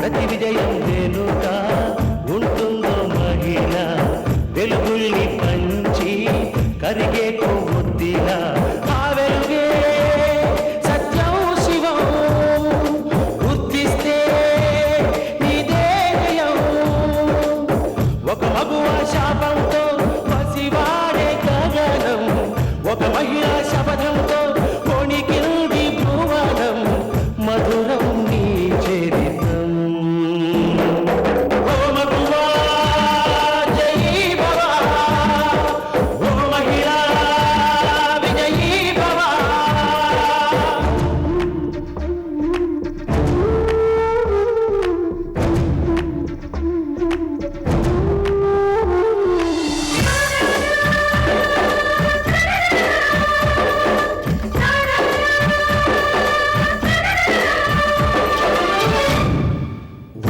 ప్రతి విజయం వెనుక ఉంటుందో మహిళ వెలుగుల్ని పంచి కరిగే కొవ్వొత్తిలా ఆ వెలుగే సత్యం శివం గుర్తిస్తే నీదే జయం ఒక మగువ శాపంతో పసివాడే గగనం ఒక మహిళ శపథంతో కొణికింది భువనం మధురం నీ చరితం ఓ మగువా జయీ భవ ఓ మహిళా విజయీ భవ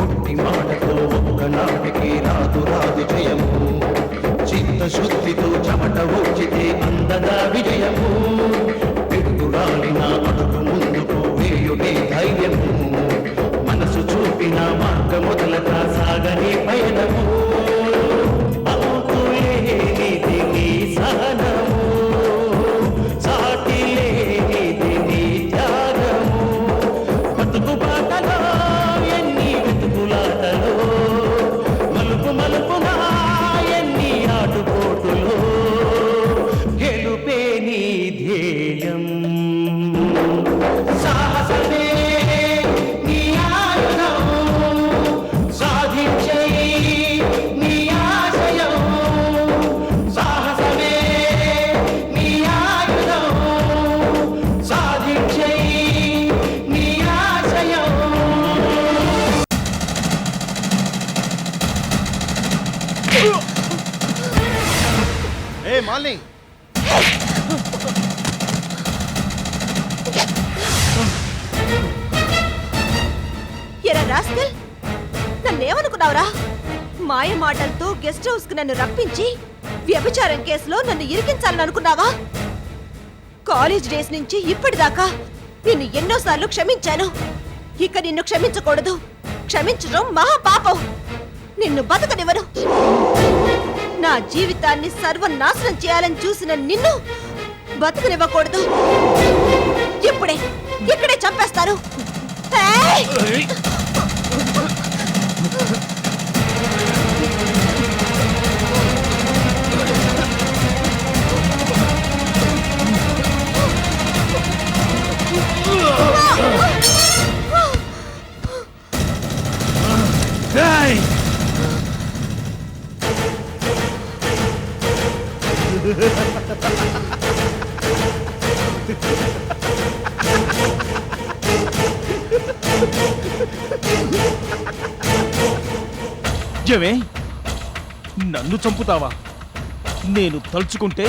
ఒట్టి మాటతో ఒక్కనాటికి రాదు రాదు జయము చిత్తశుద్ధితో చెమట వచ్చితే అందదా విజయము పిడుగురాలిన అడుగు ముందుకు వేయునే ధైర్యము మనసు చూపిన మార్గ మొదలక సాగని పయనము అంతులేనిది నీ సహనము సాటి లేనిది నీ త్యాగము బతుకు బాటలో ఎన్ని వెతుకులాటలో మలుపు మలుపున ఎన్ని ఆటుపోటులో గెలుపే నీ ధ్యేయం సాహసమే నీ ఆయుధం సాధించే నీ ఆశయం సాహసమే నీ ఆయుధం సాధించే నీ ఆశయం ఏ మాలిని ఎరా రాస్కల్ నన్నేమనుకున్నావురా మాయ మాటలతో గెస్ట్ హౌస్ కు నన్ను రప్పించి వ్యభిచారం కేసులో నన్ను ఇరికించాలని అనుకున్నావా కాలేజ్ డేస్ నుంచి ఇప్పటిదాకా నిన్ను ఎన్నోసార్లు క్షమించాను ఇక నిన్ను క్షమించకూడదు క్షమించడం మహాపాపం నిన్ను బతకనివ్వను నా జీవితాన్ని సర్వనాశనం చేయాలని చూసిన నిన్ను బతకనివ్వకూడదు ఇక్కడే చంపేస్తాను ఏయ్! ఏమే నన్ను చంపుతావా? నేను తలుచుకుంటే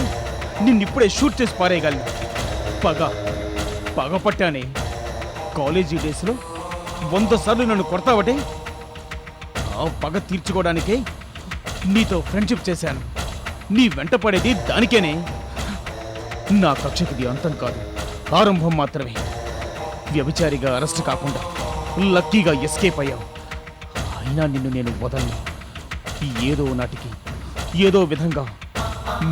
నిన్నిప్పుడే షూట్ చేసి పారేయగలను. పగ పట్టానే. కాలేజీ డేస్లో 100 సార్లు నన్ను కొడతావటే. ఆ పగ తీర్చుకోవడానికే నీతో ఫ్రెండ్షిప్ చేశాను. నీ వెంట పడేది దానికేనే. నా కక్షకిది అంతం కాదు, ఆరంభం మాత్రమే. వ్యభిచారిగా అరెస్ట్ కాకుండా లక్కీగా ఎస్కేప్ అయ్యావు. అయినా నిన్ను నేను వదలను. ఏదో నాటికి ఏదో విధంగా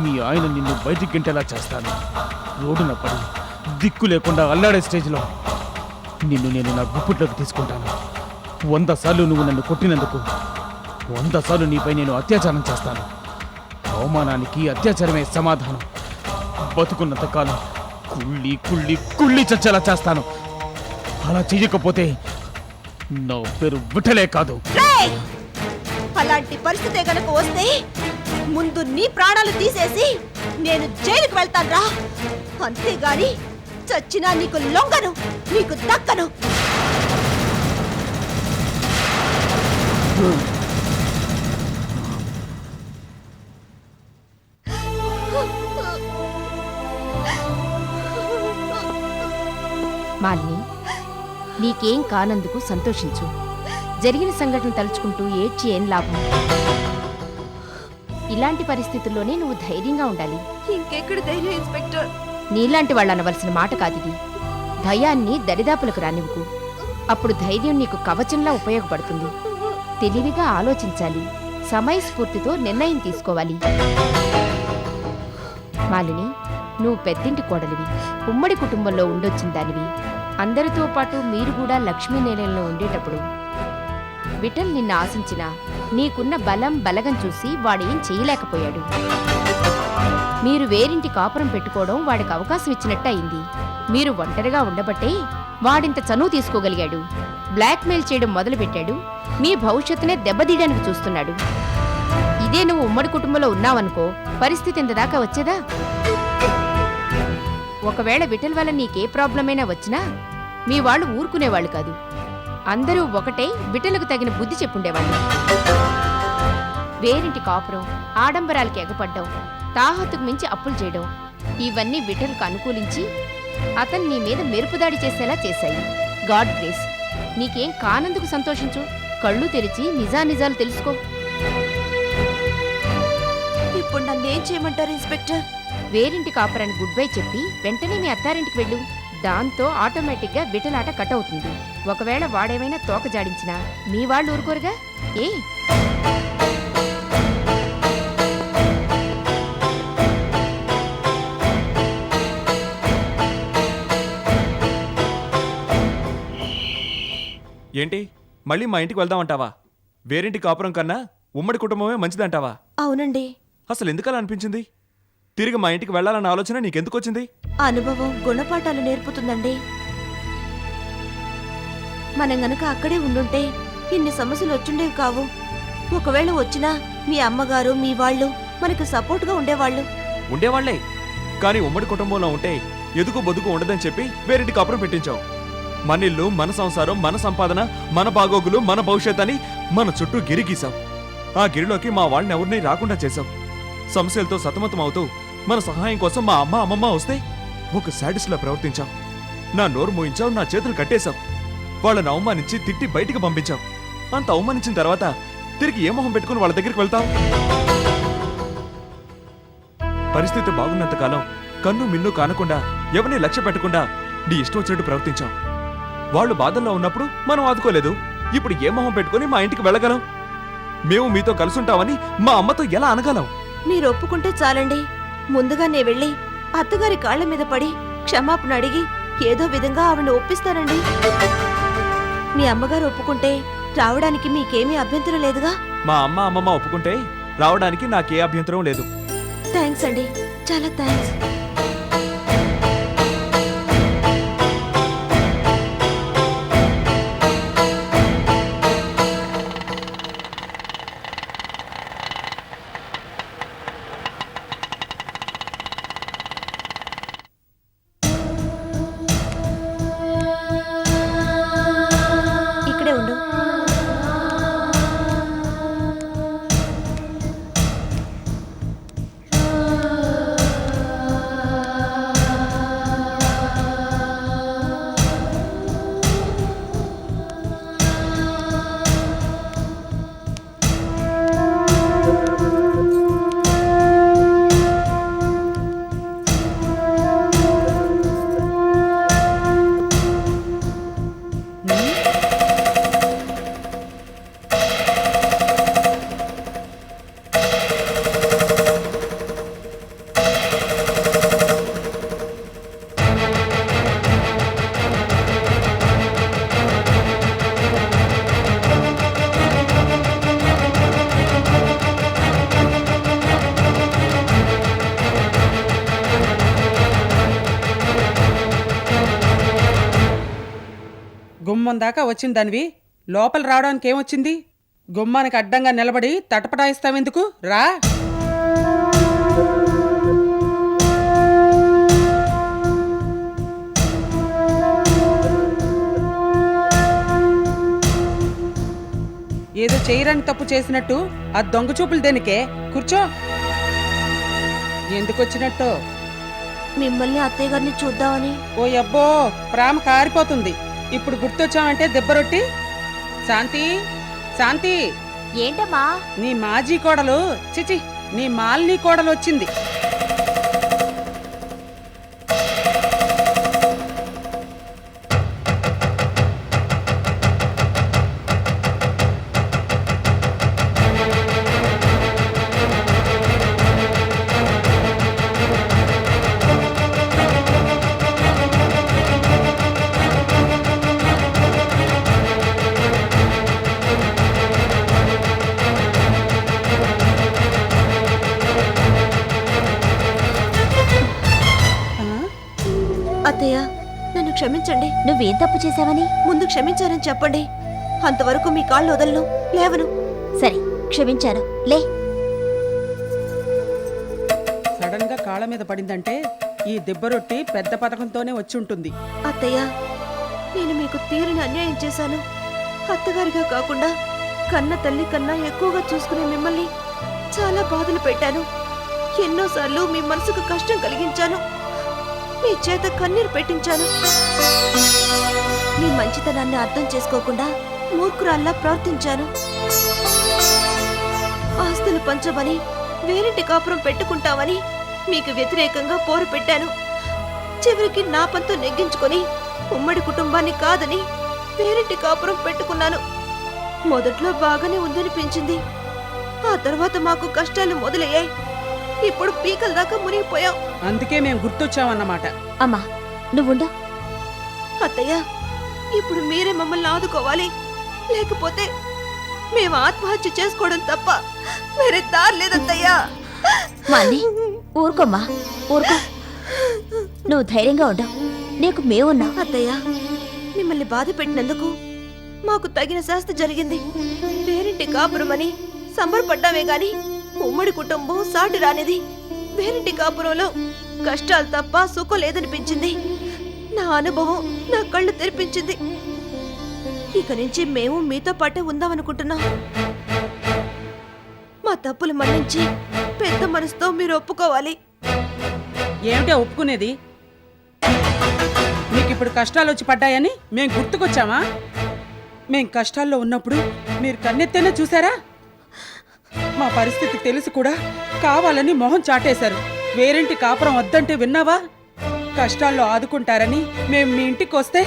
మీ ఆయన నిన్ను బయటికి గంటేలా చేస్తాను. రోడ్డున పడి దిక్కు లేకుండా అల్లాడే స్టేజ్లో నిన్ను నేను నా గుప్పిట్లోకి తీసుకుంటాను. 100 సార్లు నువ్వు నన్ను కొట్టినందుకు 100 సార్లు నీపై నేను అత్యాచారం చేస్తాను. అవమానానికి అత్యాచారమే సమాధానం. బతుకున్నంత కాలం కుళ్ళి కుళ్ళి కుళ్ళి చచ్చేలా చేస్తాను. అలా చెయ్యకపోతే నా పేరు విఠలే కాదు. అలాంటి పరిస్థితే గనక వస్తే ముందు నీ ప్రాణాలు తీసేసి నేను జైలుకు వెళ్తాన్రా. అంతేగాని చచ్చినా నీకు లొంగను, నీకు దక్కను. మాలిని, నీకేం కానందుకు సంతోషించు. జరిగిన సంఘటన తలుచుకుంటూ ఏడ్చి ఏం లాభం? ఇలాంటి పరిస్థితుల్లోనే నువ్వు ధైర్యంగా ఉండాలి. ఇంకెక్కడ ధైర్యం ఇన్స్పెక్టర్? నీలాంటి వాళ్ళు అనవలసిన మాట కాదిది. భయాన్ని దరిదాపులకు రానివ్వకు. అప్పుడు ధైర్యం నీకు కవచంలా ఉపయోగపడుతుంది. తెలివిగా ఆలోచించాలి, సమయస్ఫూర్తితో నిర్ణయం తీసుకోవాలి. మాలిని, నువ్వు పెద్దింటి కోడలివి, ఉమ్మడి కుటుంబంలో ఉండొచ్చిన దానివి. అందరితో పాటు మీరు కూడా లక్ష్మీ నిలయంలో ఉండేటప్పుడు విఠల్ నిన్ను ఆశించినా నీకున్న బలం బలగం చూసి వాడేం చేయలేకపోయాడు. మీరు వేరింటి కాపురం పెట్టుకోవడం వాడికి అవకాశం ఇచ్చినట్టు అయింది. మీరు ఒంటరిగా ఉండబట్టే వాడింత చనువు తీసుకోగలిగాడు. బ్లాక్మెయిల్ చేయడం మొదలుపెట్టాడు. మీ భవిష్యత్తునే దెబ్బతీయడానికి చూస్తున్నాడు. ఇదే నువ్వు ఉమ్మడి కుటుంబంలో ఉన్నావనుకో, పరిస్థితి ఇంతదాకా వచ్చేదా? ఒకవేళ విఠల్ వల్ల నీకే ప్రాబ్లమైనా వచ్చినా మీ వాళ్ళు ఊరుకునేవాళ్ళు కాదు. అందరూ ఒకటే విఠలకు తగిన బుద్ధి చెప్పుండేవాళ్ళు. వేరింటి కాపురం, ఆడంబరాలకి ఎగపడ్డం, తాహతుకు మించి అప్పులు చేయడం, ఇవన్నీ విఠల్కు అనుకూలించి అతను నీ మీద మెరుపుదాడి చేసేలా చేశాయి. God grace. నీకేం కానందుకు సంతోషించు. కళ్ళు తెరిచి నిజానిజాలు తెలుసుకో. ఇప్పుడు నన్నేం చేయమంటారు ఇన్స్పెక్టర్? వేరింటి కాపురాన్ని గుడ్ బై చెప్పి వెంటనే మీ అత్తారింటికి వెళ్ళు. దాంతో ఆటోమేటిక్గా విఠలాట కట్ అవుతుంది. ఒకవేళ వాడేమైనా తోక జాడించినా మీ వాళ్ళు ఊరుకోరుగా. ఏ ఏంటి, మళ్ళీ మా ఇంటికి వెళ్దామంటావా? వేరింటి కాపురం కన్నా ఉమ్మడి కుటుంబమే మంచిదంటావా? అవునండి. అసలు ఎందుకలా అనిపించింది? తిరిగి మా ఇంటికి వెళ్ళాలన్న ఆలోచన నీకెందుకు వచ్చింది? అనుభవం గుణపాఠాలు నేర్పుతుందండి. మనం గనక అక్కడే ఉండుంటే ఇన్ని సమస్యలు వచ్చుండేవి కావు. ఒకవేళ వచ్చినా మీ అమ్మగారు మీ వాళ్ళు మనకు సపోర్ట్గా ఉండేవాళ్ళు. ఉండేవాళ్లే, కానీ ఉమ్మడి కుటుంబంలో ఉంటే ఎదుగు బొదుగు ఉండదని చెప్పి వేరింటి కాపురం పెట్టించావు. మన ఇల్లు, మన సంసారం, మన సంపాదన, మన బాగోగులు, మన భవిష్యత్ అని మన చుట్టూ గిరి గీసావు. ఆ గిరిలోకి మా వాళ్ళని ఎవరిని రాకుండా చేశావు. సమస్యలతో సతమతం అవుతూ మన సహాయం కోసం మా అమ్మ అమ్మమ్మ వస్తే ఒక శాడిస్ట్లా ప్రవర్తించావు. నా నోరు మోయించావు, నా చేతులు కట్టేశావు. వాళ్ళని అవమానించి తిట్టి బయటికి పంపించావు. అంత అవమానించిన తర్వాత తిరిగి ఏ మొహం పెట్టుకుని వాళ్ళ దగ్గరికి వెళ్తావు? పరిస్థితి బాగున్నంతకాలం కన్ను మిన్ను కానకుండా ఎవరిని లక్ష్య పెట్టకుండా నీ ఇష్టం వచ్చినట్టు ప్రవర్తించావు. వాళ్ళు బాధల్లో ఉన్నప్పుడు మనం ఆదుకోలేదు. ఇప్పుడు ఏ మొహం పెట్టుకుని మా ఇంటికి వెళ్ళగలం? మేము మీతో కలుసుంటామని మా అమ్మతో ఎలా అనగలం? మీరు ఒప్పుకుంటే చాలండి. ముందుగా నే వెళ్ళి అత్తగారి కాళ్ల మీద పడి క్షమాపణ అడిగి ఏదో విధంగా ఆవిడ ఒప్పిస్తానండి. మీ అమ్మగారు ఒప్పుకుంటే రావడానికి మీకేమీ అభ్యంతరం లేదుగా? మా అమ్మ అమ్మమ్మ ఒప్పుకుంటే రావడానికి నాకే అభ్యంతరం లేదు. థ్యాంక్స్ అండి, చాలా థ్యాంక్స్. ఇక్కడే ఉండు. గుమ్మం దాకా వచ్చిందనివి లోపల రావడానికి ఏమొచ్చింది? గుమ్మానికి అడ్డంగా నిలబడి తటపటాయిస్తావెందుకు? రా. ఏదో చేయరాని తప్పు చేసినట్టు ఆ దొంగ చూపులు దేనికే? కూర్చో. ఎందుకు వచ్చినట్టు? మిమ్మల్ని అత్తయ్య గారిని చూద్దామని. ఓ అబ్బో, ప్రేమ కారిపోతుంది. ఇప్పుడు గుర్తొచ్చావంటే దెబ్బరొట్టి. శాంతి, శాంతి. ఏంటమ్మా? నీ మాజీ కోడలు, చిచి నీ మాలిని కోడలు వచ్చింది. క్షమించండి. నువ్వేం తప్పు చేశావని? ముందు క్షమించారని చెప్పండి. అంతవరకు మీ కాళ్ళు వదలను, లేవను. సరే, క్షమించాను. లే. సడన్ గా కాళ్ళ మీద పడిందంటే ఈ దెబ్బరొట్టి పెద్ద పథకంతోనే వచ్చి ఉంటుంది. అత్తయ్య, నేను మీకు తీరని అన్యాయం చేశాను. అత్తగారిగా కాకుండా కన్న తల్లి కన్నా ఎక్కువగా చూసుకునే మిమ్మల్ని చాలా బాధలు పెట్టాను. ఎన్నోసార్లు మీ మనసుకు కష్టం కలిగించాను. మీ చేత కన్నీరు పెట్టించాను. మీ మంచితనాన్ని అర్థం చేసుకోకుండా మూర్ఖురాల్లా ప్రవర్తించాను. ఆస్తులు పంచమని, వేరింటి కాపురం పెట్టుకుంటామని మీకు వ్యతిరేకంగా పోరు పెట్టాను. చివరికి నా పంతో నెగ్గించుకొని ఉమ్మడి కుటుంబాన్ని కాదని వేరింటి కాపురం పెట్టుకున్నాను. మొదట్లో బాగానే ఉందనిపించింది. ఆ తర్వాత మాకు కష్టాలు మొదలయ్యాయి. ఇప్పుడు పీకల దాకా మునిగిపోయాం. అందుకే మేము గుర్తొచ్చామన్నమాట. అమ్మా, నువ్వుండు. అత్తయ్య, ఇప్పుడు మీరే మమ్మల్ని ఆదుకోవాలి. లేకపోతే మేము ఆత్మహత్య చేసుకోవడం తప్ప వేరే దారి లేదత్తయ్యా. మాలి, ఊరుకోమ్మా, ఊరుకో. నువ్వు ధైర్యంగా ఉండు. నీకు మేమున్నా. అత్తయ్య, మిమ్మల్ని బాధ పెట్టినందుకు మాకు తగిన శాస్తి జరిగింది. వేరింటి కాపురమని సంబరపడ్డామే గాని ఉమ్మడి కుటుంబం సాటి రానిది. వేరింటి కాపురంలో కష్టాలు తప్ప సుఖం లేదనిపించింది. నా అనుభవం నా కళ్ళు తెరిపించింది. ఇక నుంచి మేము మీతో పాటే ఉందామనుకుంటున్నాం. మా తప్పులు మన్నించి పెద్ద మనసుతో మీరు ఒప్పుకోవాలి. ఏమిటా ఒప్పుకునేది? మీకు ఇప్పుడు కష్టాలు వచ్చి పడ్డాయని మేం గుర్తుకొచ్చామా? మేం కష్టాల్లో ఉన్నప్పుడు మీరు కన్నెత్తేనే చూసారా? మా పరిస్థితి తెలిసి కూడా కావాలని మొహం చాటేశారు. వేరింటి కాపురం వద్దంటే విన్నావా? కష్టాల్లో ఆదుకుంటారని మేము మీ ఇంటికి వస్తే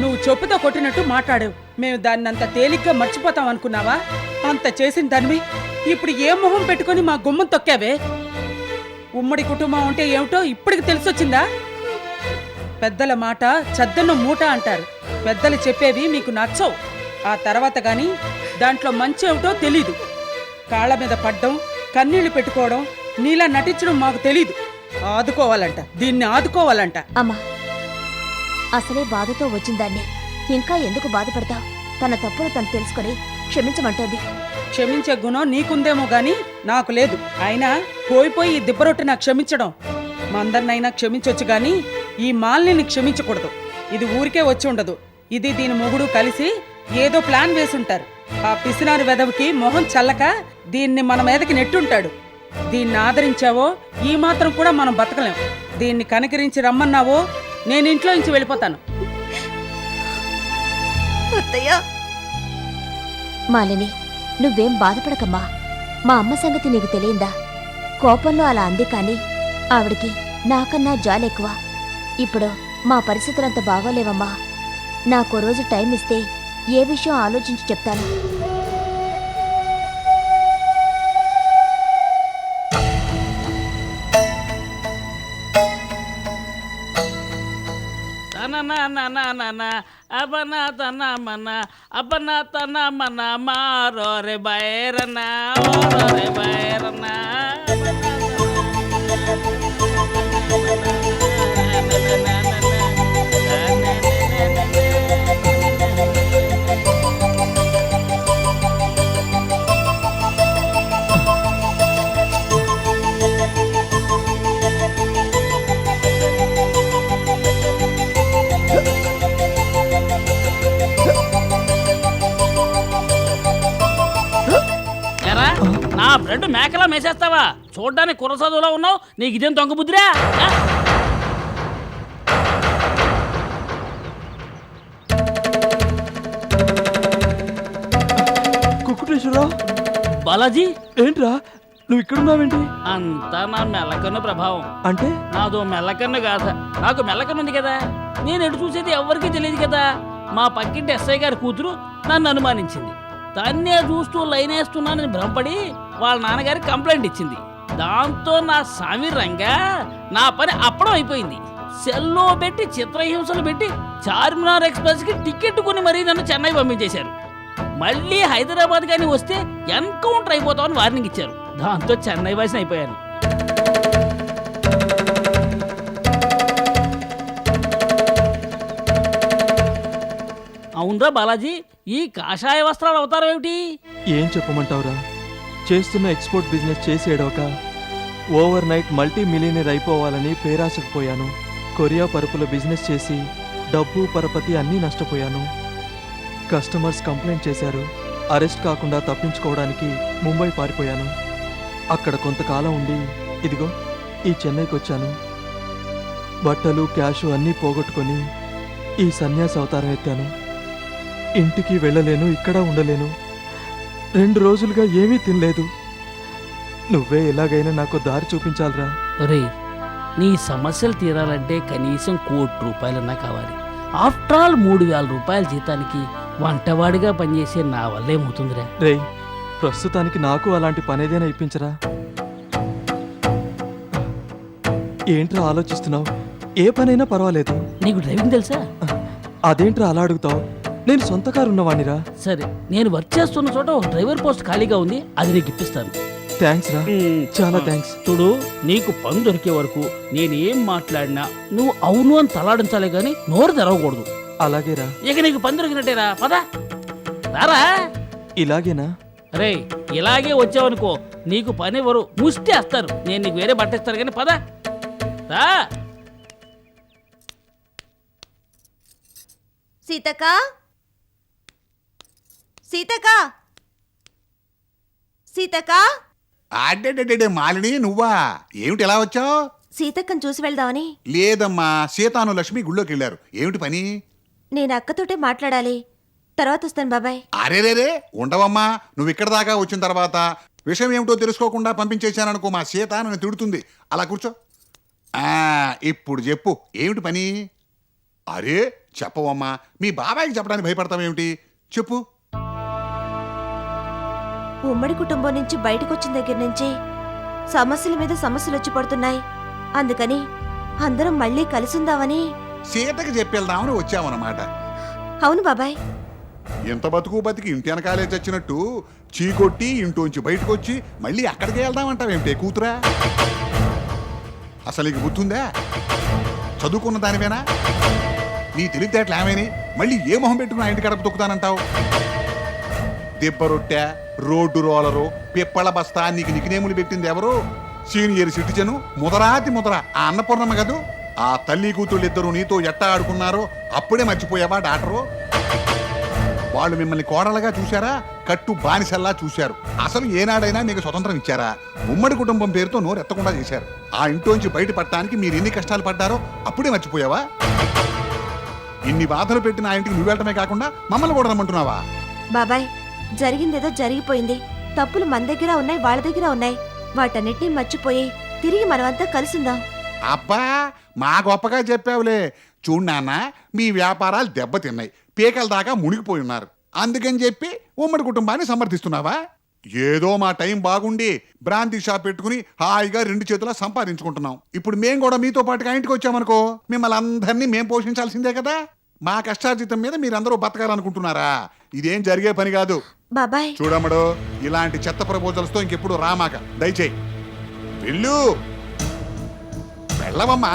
నువ్వు చెప్పుతో కొట్టినట్టు మాట్లాడావు. మేము దాన్ని అంత తేలిగ్గా మర్చిపోతాం అనుకున్నావా? అంత చేసిన దానివి ఇప్పుడు ఏ మొహం పెట్టుకొని మా గుమ్మం తొక్కావే? ఉమ్మడి కుటుంబం అంటే ఏమిటో ఇప్పటికి తెలిసొచ్చిందా? పెద్దల మాట చద్దన్న మూట అంటారు. పెద్దలు చెప్పేవి మీకు నచ్చవు. ఆ తర్వాత గాని దాంట్లో మంచి ఏమిటో తెలీదు. కాళ్ళ మీద పడ్డం, కన్నీళ్లు పెట్టుకోవడం, నీలా నటించడం మాకు తెలీదు. ఆదుకోవాలంట, దీన్ని ఆదుకోవాలంట. అమ్మా, అసలే బాధతో వచ్చిందాన్ని ఇంకా ఎందుకు బాధపడతావు? తన తప్పును తను తెలుసుకొని క్షమించమంటోంది. క్షమించే గుణం నీకుందేమో గాని నాకు లేదు. అయినా పోయిపోయి ఈ దిబ్బరొట్టి నాకు క్షమించడం. మా అందరినైనా క్షమించొచ్చు గాని ఈ మాలిని క్షమించకూడదు. ఇది ఊరికే వచ్చి ఉండదు. ఇది దీని మొగుడు కలిసి ఏదో ప్లాన్ వేసుంటారు. ఆ పిసినారు వెదవికి మొహం చల్లక దీన్ని మన మీదకి నెట్టుంటాడు. దీన్ని ఆదరించావో ఈ మాత్రం కూడా మనం బతకలేం. దీన్ని కనికరించి రమ్మన్నావో నేను ఇంట్లో నుంచి వెళ్ళిపోతాను. అత్తయ్య, మాలిని, నువ్వేం బాధపడకమ్మా. మా అమ్మ సంగతి నీకు తెలియందా? కోపంలో అలా అంది కానీ ఆవిడికి నాకన్నా జాలెక్కువ. ఇప్పుడు మా పరిస్థితులంత బాగోలేవమ్మా. నాకో రోజు టైం ఇస్తే ఏ విషయం ఆలోచించి చెప్తాను. మారో రే బైరనా, రే బైరనా. నా బ్రెడ్ మేకలా మేసేస్తావా? చూడ్డానికి కుర్రసదువులో ఉన్నావు. నీకు ఇదేం దొంగ బుద్ధిరా? కుక్కుటేశ్వరరావు, బాలాజీ, ఏంట్రా నువ్వు ఇక్కడున్నావేంటి? అంతా నా మెల్లకన్ను ప్రభావం. అంటే నాదో మెల్లకన్ను కాదు. నాకు మెల్లకన్ను ఉంది కదా. నేను ఎటు చూసేది ఎవరికీ తెలియదు కదా. మా పక్కింటి ఎస్ఐ గారి కూతురు నన్ను అనుమానించింది. దాన్నే చూస్తూ లైన్ వేస్తున్నానని భ్రమపడి వాళ్ళ నాన్నగారికి కంప్లైంట్ ఇచ్చింది. దాంతో నా స్వామి రంగా నా పని అప్పడం అయిపోయింది. సెల్లో పెట్టి చిత్రహింసలు పెట్టి చార్మినార్ ఎక్స్ప్రెస్కి టికెట్ కొని మరీ నన్ను చెన్నై పంపించేశారు. మళ్ళీ హైదరాబాద్ కానీ వస్తే ఎన్కౌంటర్ అయిపోతామని వార్నింగ్ ఇచ్చారు. దాంతో చెన్నై వాసిన అయిపోయాను. అవునరా బాలాజీ, ఈ కాషాయ వస్త్రాలు అవతారం ఏమిటి? ఏం చెప్పమంటావురా? చేస్తున్న ఎక్స్పోర్ట్ బిజినెస్ చేసేయడోక ఓవర్ నైట్ మల్టీ మిలియనర్ అయిపోవాలని పేరాశకు పోయాను. కొరియా పరుపుల బిజినెస్ చేసి డబ్బు పరపతి అన్నీ నష్టపోయాను. కస్టమర్స్ కంప్లైంట్ చేశారు. అరెస్ట్ కాకుండా తప్పించుకోవడానికి ముంబై పారిపోయాను. అక్కడ కొంతకాలం ఉండి ఇదిగో ఈ చెన్నైకి వచ్చాను. బట్టలు క్యాషు అన్నీ పోగొట్టుకొని ఈ సన్యాసి అవతారం ఎత్తాను. ఇంటికి వెళ్ళలేను, ఇక్కడ ఉండలేను. 2 రోజులుగా ఏమీ తినలేదు. నువ్వే ఎలాగైనా నాకు దారి చూపించాలిరా. ఒరే, నీ సమస్యలు తీరాలంటే కనీసం 1 కోటి రూపాయలన్నా కావాలి. ఆఫ్టర్ ఆల్ 3,000 రూపాయల జీతానికి వంటవాడిగా పనిచేసే నా వల్లే ఏమవుతుందిరా? రేయ్, ప్రస్తుతానికి నాకు అలాంటి పనేదైనా ఇప్పించరా. ఏంట్రా ఆలోచిస్తున్నావు? ఏ పనైనా పర్వాలేదు. నీకు డ్రైవింగ్ తెలుసా? అదేంట్రా అలా అడుగుతావు? నేను సొంత కారు ఉన్నవాణ్ణిరా. సరే, నేను వర్క్ చేస్తున్న చోట ఒక డ్రైవర్ పోస్ట్ ఖాళీగా ఉంది, అది నీకు ఇప్పిస్తాను. థ్యాంక్స్ రా, చాలా థ్యాంక్స్. చూడు, నీకు పని దొరికే వరకు నేనేం మాట్లాడినా నువ్వు అవును అని తలాడించాలే గాని నోరు తెరవకూడదు. అలాగేరా. ఇక నీకు పని దొరికినట్టేరా, పద రారా. ఇలాగేనా? రే, ఇలాగే వచ్చావనుకో నీకు పని ఎవరు ముష్టేస్తారు. నేను నీకు వేరే బట్ట ఇస్తాను కానీ పద రా. సీతక్క, సీతక్క, సీతక్క. అడ్డే మాలిని, నువ్వా? ఏమిటి ఎలా వచ్చావు? సీతక్కను చూసి వెళ్దామని. లేదమ్మా, సీతాను లక్ష్మి గుళ్ళోకి వెళ్ళారు. ఏమిటి పని? నేను అక్కతోటే మాట్లాడాలి, తర్వాత వస్తాను బాబాయ్. అరేరేరే, ఉండవమ్మా. నువ్వు ఇక్కడ దాకా వచ్చిన తర్వాత విషయం ఏమిటో తెలుసుకోకుండా పంపించేశాననుకో, మా సీత నన్ను తిడుతుంది. అలా కూర్చో. ఇప్పుడు చెప్పు, ఏమిటి పని? అరే చెప్పవమ్మా, మీ బాబాయికి చెప్పడానికి భయపడతావేమిటి? చెప్పు. ఉమ్మడి కుటుంబం నుంచి బయటకు వచ్చిన దగ్గర నుంచి సమస్యల మీద సమస్యలు వచ్చి పడుతున్నాయి. అందుకని అందరం మళ్ళీ కలిసుందామని. సీతకి చెప్పేద్దామని వచ్చామన్నమాట. అవును బాబాయ్. ఎంత బతుకు బతికి ఇంటి వెనకాలే చచ్చినట్టు చీకొట్టి ఇంటోంచి బయటకు వచ్చి మళ్ళీ అక్కడికి వెళ్దామంటావేమిటే కూతురా? అసలు నీకు గుర్తుందా? చదువుకున్న దానివేనా? నీ తెలివితేటలు ఏమైనా మళ్ళీ ఏ మొహం పెట్టుకుని ఆ ఇంటి గడప తొక్కుతానంటావు? దెబ్బ రొట్టె, రోడ్డు రోలరు, పిప్పళ బస్తా నీకు నిక్నేములు పెట్టింది ఎవరు? సీనియర్ సిటిజను ముదరాతి ముదర ఆ అన్నపూర్ణమ్మ కదూ. ఆ తల్లి కూతుళ్ళు ఇద్దరు నీతో ఎట్టా ఆడుకున్నారో అప్పుడే మర్చిపోయావా డాక్టరు? వాళ్ళు మిమ్మల్ని కోడలుగా చూశారా, కట్టు బానిసల్లా చూశారు. అసలు ఏనాడైనా మీకు స్వతంత్రం ఇచ్చారా? ఉమ్మడి కుటుంబం పేరుతో నోరెత్తకుండా చేశారు. ఆ ఇంట్లోంచి బయటపడటానికి మీరు ఎన్ని కష్టాలు పడ్డారో అప్పుడే మర్చిపోయావా? ఇన్ని బాధలు పెట్టిన ఆ ఇంటికి నువ్వు వెళ్ళటమే కాకుండా మమ్మల్ని కూడా రమ్మంటున్నావా? బాబాయ్, జరిగిందేదో జరిగిపోయింది. తప్పులు మన దగ్గర ఉన్నాయి, వాళ్ళ దగ్గర ఉన్నాయి. వాటన్నిటినీ మర్చిపోయి తిరిగి మనమంతా కలిసిందాం. అబ్బా, మా గొప్పగా చెప్పావులే. చూడు నాన్న, మీ వ్యాపారాలు దెబ్బతిన్నాయి, పీకల దాకా మునిగిపోయి ఉన్నారు. అందుకని చెప్పి ఉమ్మడి కుటుంబాన్ని సమర్థిస్తున్నావా? ఏదో మా టైం బాగుండి బ్రాంతి షాప్ పెట్టుకుని హాయిగా 2 చేతులా సంపాదించుకుంటున్నాం. ఇప్పుడు మేం కూడా మీతో పాటుగా ఇంటికి వచ్చామనుకో, మిమ్మల్ని అందరినీ మేం పోషించాల్సిందే కదా. మా కష్టార్జితం మీద మీరందరూ బతకాలనుకుంటున్నారా? ఇదేం జరిగే పని కాదు. బాబాయ్, చూడమ్మడు, ఇలాంటి చెత్త ప్రపోజల్స్తో ఇంకెప్పుడు రామాక, దయచేయి. వెళ్ళు, వెళ్ళవమ్మా.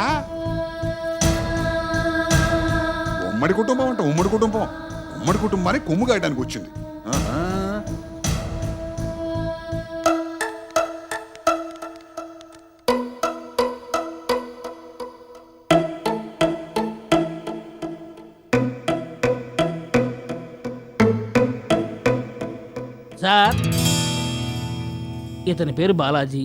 ఉమ్మడి కుటుంబం అంట, ఉమ్మడి కుటుంబం. ఉమ్మడి కుటుంబాన్ని కొమ్ము కాయడానికి వచ్చింది. ఆహా. సార్, ఇతని పేరు బాలాజీ.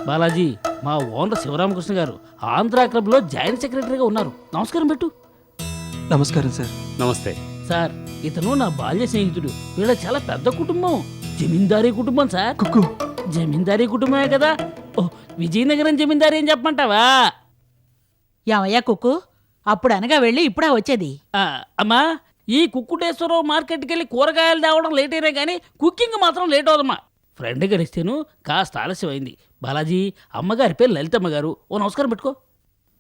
బాలాజీ మా ఓనర్ శివరామకృష్ణ గారు ఆంధ్రా క్లబ్లో జాయింట్ సెక్రటరీగా ఉన్నారు. నమస్కారం పెట్టు. నమస్కారం సార్. నమస్తే సార్, ఇతను నా బాల్య స్నేహితుడు. వీళ్ళ చాలా పెద్ద కుటుంబం, జమీందారీ కుటుంబం సార్. కుక్కు. జమీందారీ కుటుంబమే కదా. ఓ, విజయనగరం జమీందారీ అని చెప్పమంటావా? యావయ్యా కుక్కు, అప్పుడు అనగా వెళ్ళి ఇప్పుడా వచ్చేది? అమ్మా, ఈ కుక్కుటేశ్వరరావు మార్కెట్కి వెళ్ళి కూరగాయలు తేవడం లేట్ అయినా కానీ కుకింగ్ మాత్రం లేట్ అవుదమ్మా. ఫ్రెండ్ గడిస్తేను కాస్త ఆలస్యమైంది. బాలాజీ, అమ్మగారి పేరు లలితమ్మ గారు. ఓ నమస్కారం పెట్టుకో.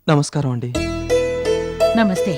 నమస్కారం అండి. నమస్తే.